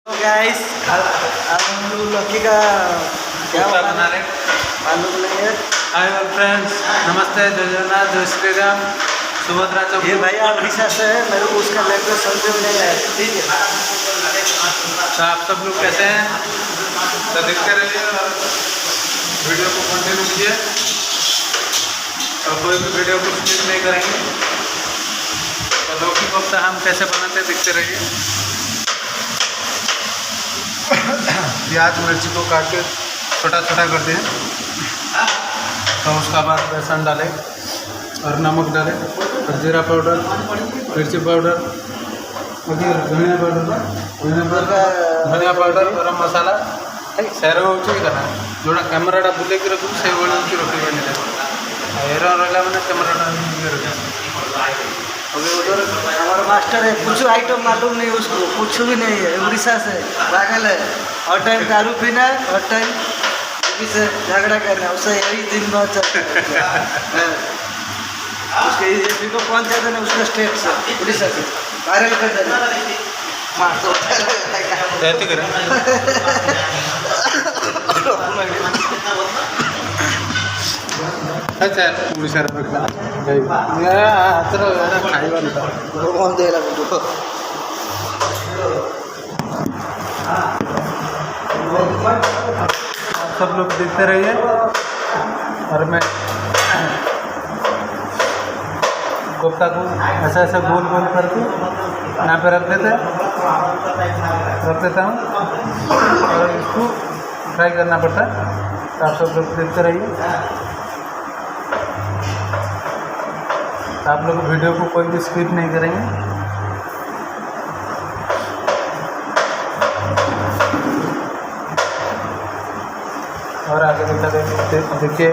तो गाइस हम लोग लौकी का क्या बना रहे मालूम नहीं है। हाय ऑल फ्रेंड्स, नमस्ते, जय जगन्नाथ, जय श्री राम, सुभद्रा चौक। ये भैया उड़ीसा से है, मेरे को उसका लैंग्वेज समझ में नहीं आया। ठीक है, तो आप सब लोग कैसे हैं? तो देखते रहिए और वीडियो को कंटिन्यू कीजिए और कोई भी वीडियो को स्किप नहीं करेंगे। तो लौकी कोफ्ता हम कैसे बनाते हैं देखते रहिए। प्याज मिर्ची को काट के छोटा छोटा करते हैं, तो उसका बाद बेसन डालें और नमक डालें और जीरा पाउडर, मिर्ची पाउडर, धनिया पाउडर, गरम मसाला सेर होना जोड़ा कैमेरा बुले रखू से रखी हेर रहा मैंने कैमेरा अभी उधर हमारा मास्टर है, कुछ आइटम मालूम नहीं उसको, कुछ भी नहीं है। उड़ीसा से पागल है, हर टाइम दारू पीना है, हर टाइम किसी से झगड़ा करना है, उससे यही दिन भर चलता है। उसके ये को कौन चाहता है उसका स्टेट से उड़ीसा से वायरल कर देना। हाँ तो कहते करें अच्छा उड़ीसा कौन देगा मुझको। सब लोग देखते रहिए और मैं कोफ्ता को ऐसा ऐसा गोल गोल करके यहाँ पे रख देता हूँ और इसको फ्राई करना पड़ता है। तो आप सब लोग देखते रहिए। तो आप लोग वीडियो को कोई भी स्किप नहीं करेंगे। और आगे देखिए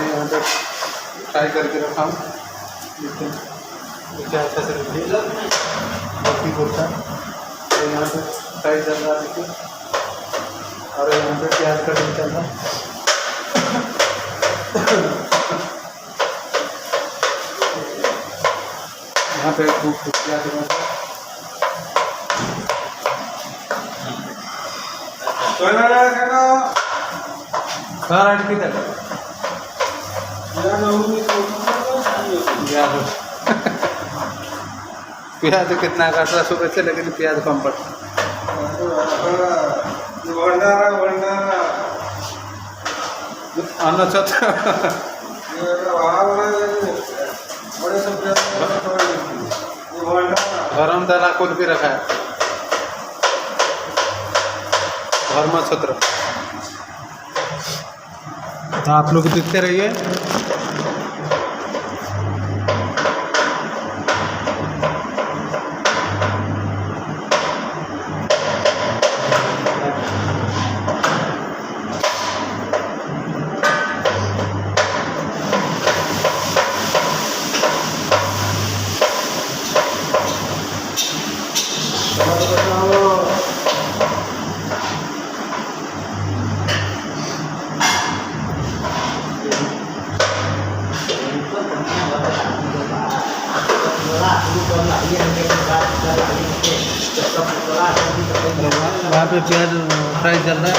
यहाँ पे फ्राई करके रखा हूँ। देखिए ऐसा से रखिए लौकी कोफ्ता, तो यहाँ पे फ्राई चल रहा है देखिए, और यहाँ पे प्याज का भी चल रहा है। यहाँ पे प्याज प्याज कितना काटना सुबह से, लेकिन प्याज कम पड़ता अन्न गरम दाना कुल भी रखा है धर्म छत्र। तो आप लोग देखते रहिए। वहाँ पे प्याज फ्राई चल रहा है,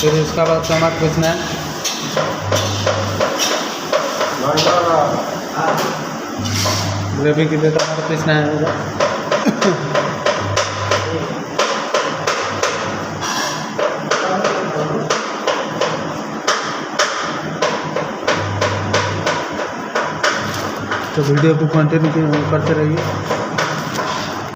फिर उसका बाद टमाटर पीसना है। ग्रेवी के लिए टमाटर पीसना है। तो वीडियो को कंटिन्यू करते रहिए।